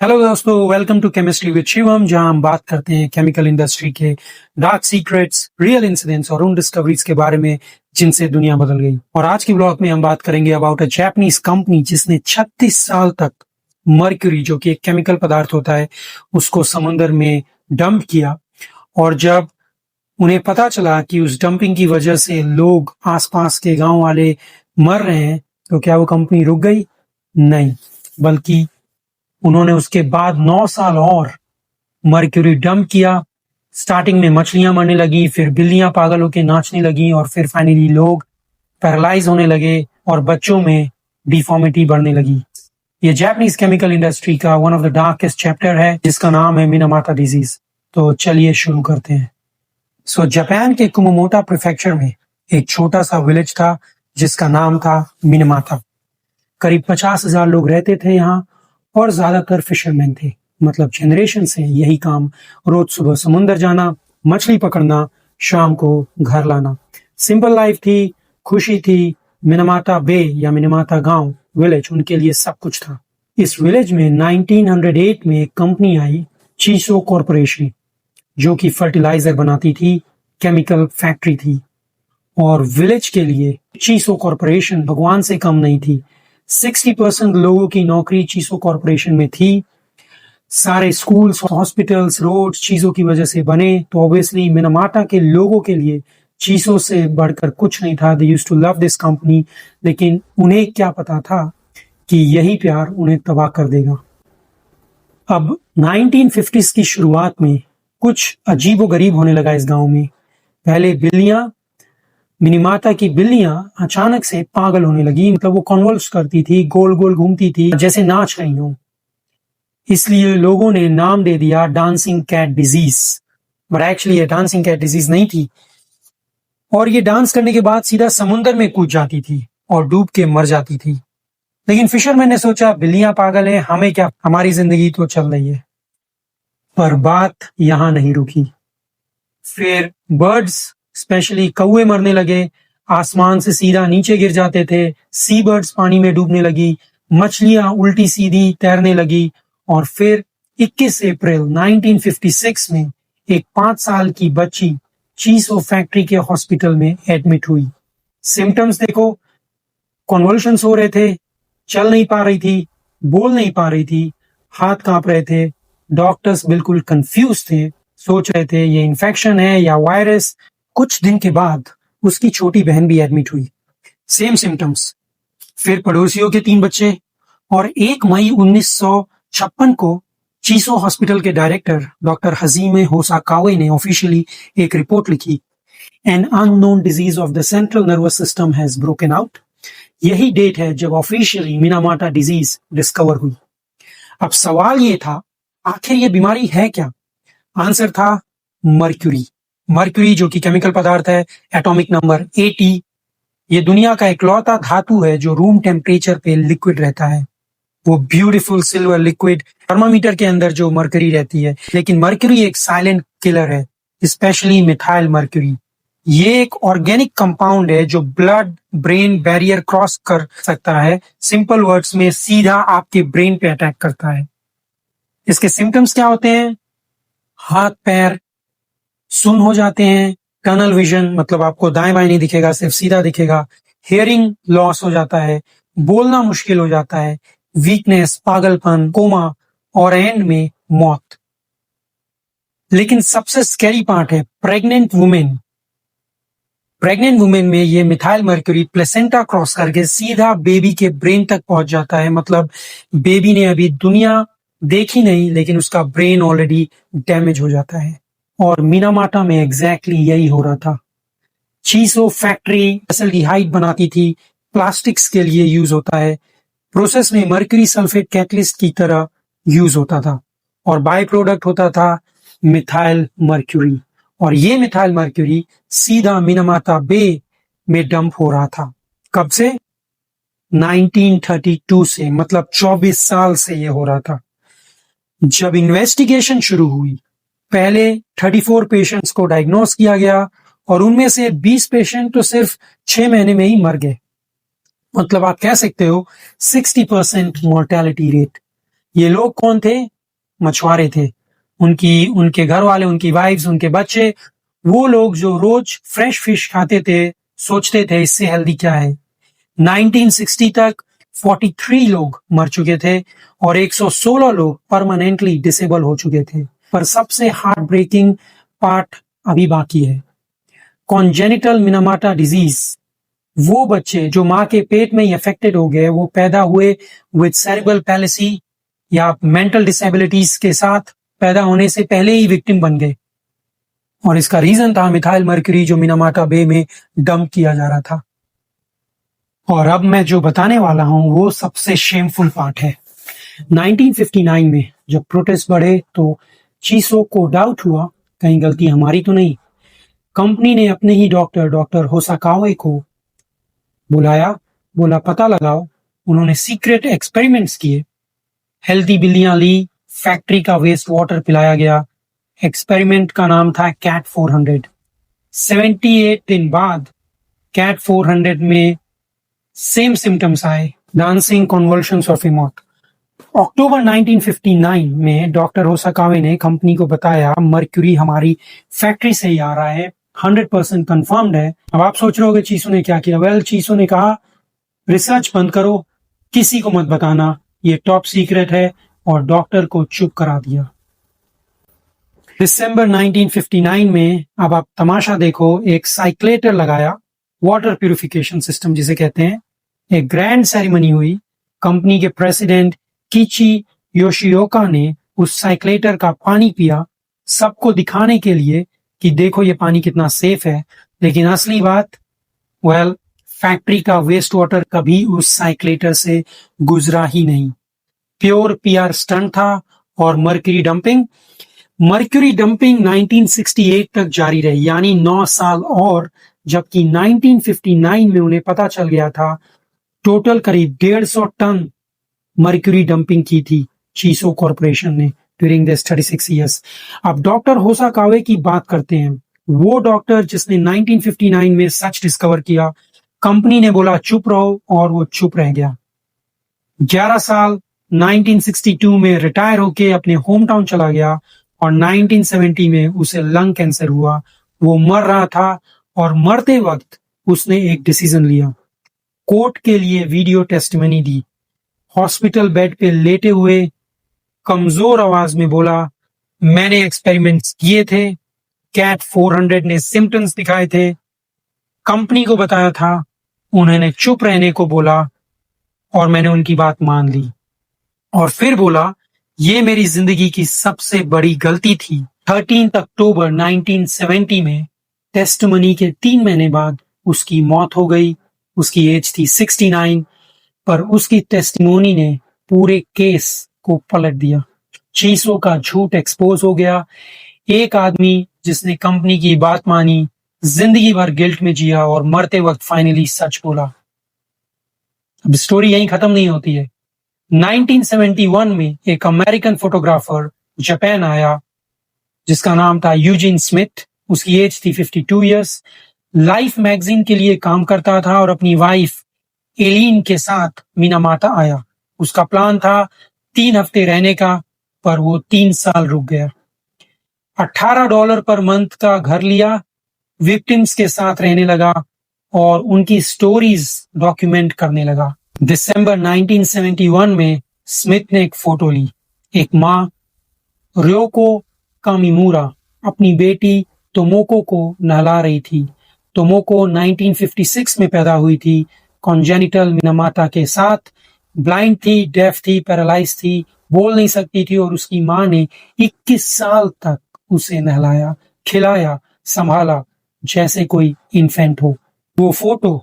Hello दोस्तों, welcome to chemistry with Shivam, जहां हम बात करते हैं केमिकल इंडस्ट्री के डार्क सीक्रेट्स, रियल इंसिडेंट्स और उन डिस्कवरीज के बारे में जिनसे दुनिया बदल गई। और आज की ब्लॉग में हम बात करेंगे अबाउट अ जापानीज कंपनी जिसने 36 साल तक मर्क्यूरी, जो कि एक केमिकल पदार्थ होता है, उसको समुद्र में डंप किया। और जब उन्हें पता चला कि उस डंपिंग की वजह से लोग, आसपास के गांव वाले मर रहे हैं, तो क्या वो कंपनी रुक गई? नहीं, बल्कि उन्होंने उसके बाद 9 साल और मर्क्यूरी डंप किया। स्टार्टिंग में मछलियां मरने लगी, फिर बिल्लियां पागल होकर नाचने लगी, और फिर फाइनली लोग पैरालाइज होने लगे और बच्चों में डिफॉर्मिटी बढ़ने लगी। ये जापानीज केमिकल इंडस्ट्री का one of the darkest chapter है, जिसका नाम है मिनामाता डिजीज। तो चलिए शुरू करते हैं। जापान के कुमामोटो प्रीफेक्चर में एक छोटा सा विलेज था जिसका नाम था मिनामाता। करीब 50,000 लोग रहते थे यहाँ, और ज्यादातर फिशरमैन थे। मतलब जनरेशन से यही काम, रोज सुबह समुंदर जाना, मछली पकड़ना, शाम को घर लाना। सिंपल लाइफ थी, खुशी थी। मिनामाता बे या मिनामाता गांव, विलेज, उनके लिए सब कुछ था। इस विलेज में 1908 में एक कंपनी आई, चीसो कॉरपोरेशन, जो कि फर्टिलाइजर बनाती थी, केमिकल फैक्ट्री थी। और विलेज के लिए चीसो कॉरपोरेशन भगवान से कम नहीं थी। 60% लोगों की नौकरी चीसो कॉरपोरेशन में थी। सारे स्कूल्स, हॉस्पिटल्स, रोड्स चीजों की वजह से बने। तो ऑब्वियसली मिनामाता के लोगों के लिए चीसो से बढ़कर कुछ नहीं था। They used to love this company, लेकिन उन्हें क्या पता था कि यही प्यार उन्हें तबाह कर देगा। अब 1950s की शुरुआत में कुछ अजीबोगरीब होने लगा इस गांव में। पहले मिनीमाता की बिल्लियां अचानक से पागल होने लगी। मतलब वो कन्वल्स करती थी, गोल गोल घूमती थी, जैसे नाच रही हो। इसलिए लोगों ने नाम दे दिया dancing cat disease. But actually ये डांसिंग कैट डिजीज नहीं थी। और ये डांस करने के बाद सीधा समुंदर में कूद जाती थी और डूब के मर जाती थी। लेकिन फिशरमैन ने सोचा, बिल्लियां पागल हैं, हमें क्या, हमारी जिंदगी तो चल रही है। पर बात यहां नहीं रुकी। फिर बर्ड्स, स्पेशली कौवे, मरने लगे। आसमान से सीधा नीचे गिर जाते थे। सी बर्ड्स पानी में डूबने लगी। मछलियां उल्टी सीधी तैरने लगी। और फिर 21 अप्रैल 1956 में एक 5 साल की बच्ची चीसो फैक्ट्री के हॉस्पिटल में एडमिट हुई। सिम्टम्स देखो, कन्वल्शंस हो रहे थे, चल नहीं पा रही थी, बोल नहीं पा रही थी, हाथ कांप रहे थे। डॉक्टर्स बिल्कुल कंफ्यूज थे, सोच रहे थे ये इन्फेक्शन है या वायरस। कुछ दिन के बाद उसकी छोटी बहन भी एडमिट हुई, सेम सिम्टम्स। फिर पड़ोसियों के 3 बच्चे। और 1 मई 1956 को चीसो हॉस्पिटल के डायरेक्टर डॉक्टर हजीमे होसाकावे ने ऑफिशियली एक रिपोर्ट लिखी, an unknown disease of the central nervous system has broken out. यही डेट है जब ऑफिशियली मिनामाता डिजीज डिस्कवर हुई। अब सवाल ये था, आखिर ये बीमारी है क्या? आंसर था मर्क्यूरी। मर्क्यूरी, जो कि केमिकल पदार्थ है, एटॉमिक नंबर 80। ये दुनिया का इकलौता धातु है जो रूम टेम्परेचर पे लिक्विड रहता है। वो ब्यूटीफुल सिल्वर लिक्विड, थर्मामीटर के अंदर जो मर्क्यूरी रहती है। लेकिन मर्क्यूरी एक साइलेंट किलर है, स्पेशली मिथाइल मर्क्यूरी। ये एक ऑर्गेनिक कंपाउंड है जो ब्लड ब्रेन बैरियर क्रॉस कर सकता है। सिंपल वर्ड्स में सीधा आपके ब्रेन पे अटैक करता है। इसके सिम्टम्स क्या होते हैं? हाथ पैर सुन हो जाते हैं, टनल विजन, मतलब आपको दाएं बाएं नहीं दिखेगा, सिर्फ सीधा दिखेगा। हियरिंग लॉस हो जाता है, बोलना मुश्किल हो जाता है, वीकनेस, पागलपन, कोमा, और एंड में मौत। लेकिन सबसे स्कैरी पार्ट है प्रेग्नेंट वुमेन। प्रेग्नेंट वुमेन में ये मिथाइल मर्क्यूरी प्लेसेंटा क्रॉस करके सीधा बेबी के ब्रेन तक पहुंच जाता है। मतलब बेबी ने अभी दुनिया देखी नहीं, लेकिन उसका ब्रेन ऑलरेडी डैमेज हो जाता है। और मिनामाता में एग्जैक्टली यही हो रहा था। चीसो फैक्ट्री एल्डिहाइड बनाती थी, प्लास्टिक्स के लिए यूज होता है। प्रोसेस में मर्क्यूरी सल्फेट कैटलिस्ट की तरह यूज होता था, और बाय प्रोडक्ट होता था मिथाइल मर्क्यूरी। और ये मिथाइल मर्क्यूरी सीधा मिनामाता बे में डंप हो रहा था। कब से? 1932 से, मतलब 24 साल से ये हो रहा था। जब इन्वेस्टिगेशन शुरू हुई, पहले 34 पेशेंट्स को डायग्नोस किया गया, और उनमें से 20 पेशेंट तो सिर्फ 6 महीने में ही मर गए। मतलब आप कह सकते हो 60% मोर्टेलिटी रेट। ये लोग कौन थे? मछुआरे थे। उनके घर वाले, उनकी वाइफ्स, उनके बच्चे, वो लोग जो रोज फ्रेश फिश खाते थे, सोचते थे इससे हेल्दी क्या है। 1960 तक 43 लोग मर चुके थे और 116 लोग परमानेंटली डिसेबल हो चुके थे। पर सबसे हार्ट ब्रेकिंग पार्ट अभी बाकी है। कॉन्जेनिटल मिनामाटा डिजीज, वो बच्चे जो माँ के पेट में ही अफेक्टेड हो गए, वो पैदा हुए विद सेरेब्रल पैलिसी या मेंटल डिसेबिलिटीज के साथ पैदा होने से पहले ही विक्टिम बन गए। और इसका रीजन था मिथाइल मर्क्यूरी जो मिनामाटा बे में डंप किया जा रहा था। और अब मैं जो बताने वाला हूं वो सबसे शेमफुल पार्ट है। 1959 में जब प्रोटेस्ट बढ़े तो चीसो को डाउट हुआ कहीं गलती हमारी तो नहीं। कंपनी ने अपने ही डॉक्टर होसाकावे को बुलाया, बोला पता लगाओ। उन्होंने सीक्रेट एक्सपेरिमेंट्स किए, हेल्दी बिल्लियां ली, फैक्ट्री का वेस्ट वाटर पिलाया गया। एक्सपेरिमेंट का नाम था कैट 400। 78 दिन बाद कैट 400 में सेम सिम्टम्स आए, डांसिंग, कन्वल्शंस और फिर मौत। अक्टूबर 1959 में डॉक्टर होसाकावे ने कंपनी को बताया मर्क्यूरी हमारी फैक्ट्री से ही आ रहा है, 100% कंफर्म्ड है। अब आप सोच रहे होगे चीसो ने क्या किया? वेल, चीसो ने कहा रिसर्च बंद करो, किसी को मत बताना, ये टॉप सीक्रेट है, और डॉक्टर को चुप करा दिया। दिसंबर 1959 में अब आप तमाशा देखो, एक साइक्लेटर लगाया, वाटर प्यूरिफिकेशन सिस्टम जिसे कहते हैं। एक ग्रैंड सेरेमनी हुई। कंपनी के प्रेसिडेंट किची योशियोका ने उस साइक्लेटर का पानी पिया, सबको दिखाने के लिए कि देखो ये पानी कितना सेफ है। लेकिन असली बात, वेल, फैक्ट्री का वेस्ट वाटर कभी उस साइक्लेटर से गुजरा ही नहीं। प्योर पीआर स्टंट था। और मर्क्यूरी डंपिंग 1968 तक जारी रही, यानी 9 साल और, जबकि 1959 में उन्हें पता चल गया था टोटल करीब 150 टन मर्क्यूरी डंपिंग की थी चीसो कॉर्पोरेशन ने ड्यूरिंग दिस 36 इयर्स। अब डॉक्टर होसाकावे की बात करते हैं। वो डॉक्टर जिसने 1959 में सच डिस्कवर किया, कंपनी ने बोला चुप रहो और वो चुप रह गया। 11 साल 1962 में रिटायर होके अपने होम टाउन चला गया और 1970 में उसे लंग कैंसर हुआ। वो मर रहा था और मरते वक्त उसने एक डिसीजन लिया, कोर्ट के लिए वीडियो टेस्टिमनी दी। हॉस्पिटल बेड पे लेटे हुए कमजोर आवाज में बोला, मैंने एक्सपेरिमेंट्स किए थे, कैट 400 ने सिम्टम्स दिखाए थे, कंपनी को बताया था, उन्होंने चुप रहने को बोला और मैंने उनकी बात मान ली। और फिर बोला ये मेरी जिंदगी की सबसे बड़ी गलती थी। 13 अक्टूबर 1970 में टेस्टिमनी के 3 महीने बाद उसकी मौत हो गई। उसकी एज थी 69, पर उसकी टेस्टिमोनी ने पूरे केस को पलट दिया। चीसो का झूठ एक्सपोज हो गया। एक आदमी जिसने कंपनी की बात मानी, जिंदगी भर गिल्ट में जिया और मरते वक्त फाइनली सच बोला। अब स्टोरी यहीं खत्म नहीं होती है। 1971 में एक अमेरिकन फोटोग्राफर जापान आया जिसका नाम था यूजिन स्मिथ। उसकी एज थी 52 इयर्स। लाइफ मैगजीन के लिए काम करता था और अपनी वाइफ एलिन के साथ मिनामाटा आया। उसका प्लान था 3 हफ्ते रहने का, पर वो 3 साल रुक गया। $18 पर मंथ का घर लिया, विक्टिम्स के साथ रहने लगा और उनकी स्टोरीज डॉक्यूमेंट करने लगा। दिसंबर 1971 में स्मिथ ने एक फोटो ली। एक माँ रियोको कामिमुरा अपनी बेटी तोमोको को नहला रही थी। तोमोको 1956 में पैदा हुई थी, कॉन्जेनिटल मिनामाटा के साथ, ब्लाइंड थी, डेफ थी, पैरालाइज थी, बोल नहीं सकती थी और उसकी माँ ने 21 साल तक उसे नहलाया, खिलाया, संभाला जैसे कोई इन्फेंट हो। वो photo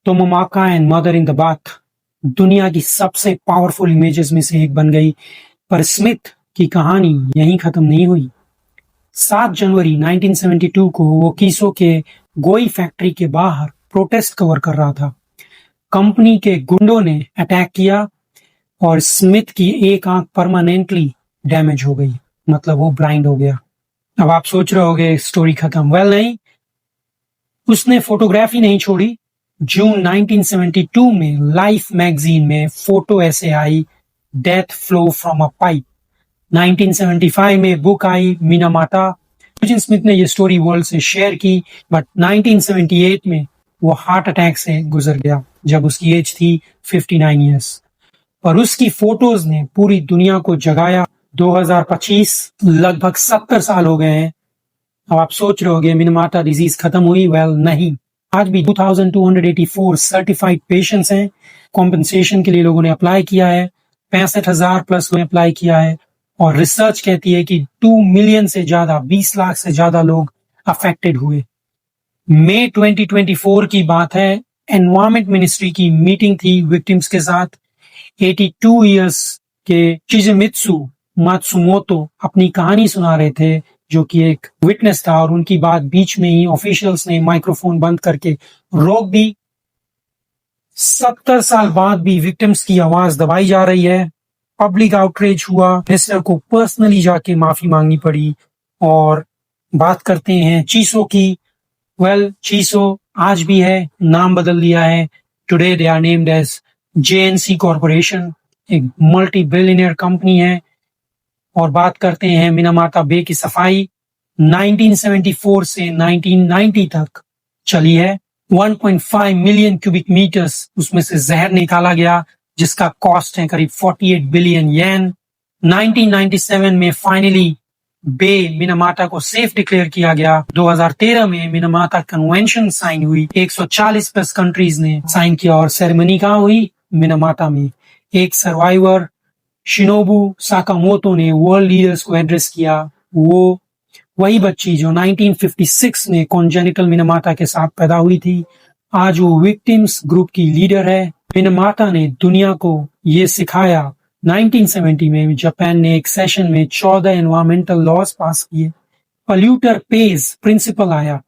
Tomoko and mother in the bath दुनिया की सबसे पावरफुल इमेजेस में से एक बन गई। पर स्मिथ की कहानी यहीं खत्म नहीं हुई। 7 जनवरी 1972 को वो कीसो के गोई फैक्ट्री के बाहर प्रोटेस्ट कवर कर रहा था। कंपनी के गुंडों ने अटैक किया और स्मिथ की एक आंख परमानेंटली डैमेज हो गई, मतलब वो ब्लाइंड हो गया। अब आप सोच रहे होगे स्टोरी खत्म। वेल नहीं, उसने फोटोग्राफी नहीं छोड़ी। जून 1972 में लाइफ मैगजीन में फोटो ऐसे आई, death flow from a pipe. 1975 में बुक आई मिनामाटा। यूजिन स्मिथ ने ये स्टोरी वर्ल्ड से शेयर की, बट 1978 में वो हार्ट अटैक से गुजर गया जब उसकी एज थी 59 ईयर्स। पर उसकी फोटोज ने पूरी दुनिया को जगाया। 2025 लगभग 70 साल हो गए हैं। अब आप सोच रहे होंगे मिनामाटा डिजीज खत्म हुई? वेल नहीं, आज भी 2284 सर्टिफाइड पेशेंट्स हैं। कॉम्पेंसेशन के लिए लोगों ने अप्लाई किया है, 65,000 प्लस ने अप्लाई किया है, और रिसर्च कहती है कि 2 मिलियन से ज्यादा, 20 लाख से ज्यादा लोग अफेक्टेड हुए। मई 2024 की बात है, एनवायरमेंट मिनिस्ट्री की मीटिंग थी विक्टिम्स के साथ। 82 इयर्स के चिजिमित्सु मात्सुमोतो अपनी कहानी सुना रहे थे, जो कि एक विटनेस था, और उनकी बात बीच में ही ऑफिशियल्स ने माइक्रोफोन बंद करके रोक दी। 70 साल बाद भी विक्टिम्स की आवाज दबाई जा रही है। पब्लिक आउटरीच हुआ, मिनिस्टर को पर्सनली जाके माफी मांगनी पड़ी। और बात करते हैं चीसो की। वेल, चीसो आज भी है, नाम बदल दिया है। Today they are named as JNC corporation, एक मल्टी बिलियनियर कंपनी है। और बात करते हैं मिनामाटा बे की सफाई। 1974 से 1990 तक चली है। 1.5 मिलियन क्यूबिक मीटर्स उसमें से जहर निकाला गया, जिसका कॉस्ट है करीब 48 बिलियन येन। 1997 में फाइनली बे मिनामाटा को सेफ डिक्लेयर किया गया। 2013 में मिनामाटा कन्वेंशन साइन हुई। 140 प्लस कंट्रीज ने साइन किया, और सेरेमनी कहाँ हुई? मिनामाटा में। एक सर्वाइवर शिनोबु साकामोटो ने वर्ल्ड लीडर्स को एड्रेस किया। वो वही बच्ची जो 1956 में कॉन्जेनिटल मिनामाटा के साथ पैदा हुई थी, आज वो विक्टिम्स ग्रुप की लीडर है। मिनामाटा ने दुनिया को ये सिखाया। 1970 में जापान ने एक सेशन में 14 एनवायरमेंटल लॉज पास किए। पॉल्यूटर पेज प्रिंसिपल आया।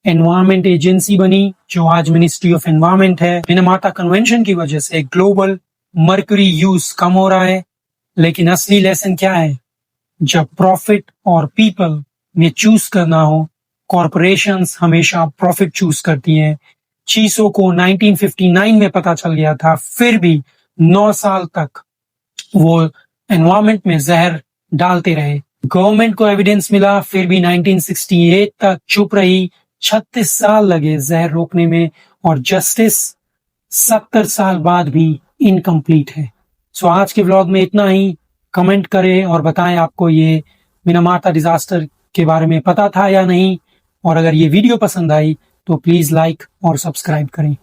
एनवायरमेंट एजेंसी बनी, जो आज मिनिस्ट्री ऑफ एनवायरमेंट है। मिनामाटा कन्वेंशन की वजह से ग्लोबल मर्क्यूरी यूज कम हो रहा है। लेकिन असली लेसन क्या है? जब प्रॉफिट और पीपल में चूज करना हो, कॉरपोरेशंस हमेशा प्रॉफिट चूज करती हैं। चीसो को 1959 में पता चल गया था, फिर भी 9 साल तक वो एनवायरमेंट में जहर डालते रहे। गवर्नमेंट को एविडेंस मिला, फिर भी 1968 तक चुप रही। 36 साल लगे जहर रोकने में, और जस्टिस 70 साल बाद भी इनकम्प्लीट है। सो आज के व्लॉग में इतना ही। कमेंट करें और बताएं आपको ये मिनामाटा डिजास्टर के बारे में पता था या नहीं, और अगर ये वीडियो पसंद आई तो प्लीज लाइक और सब्सक्राइब करें।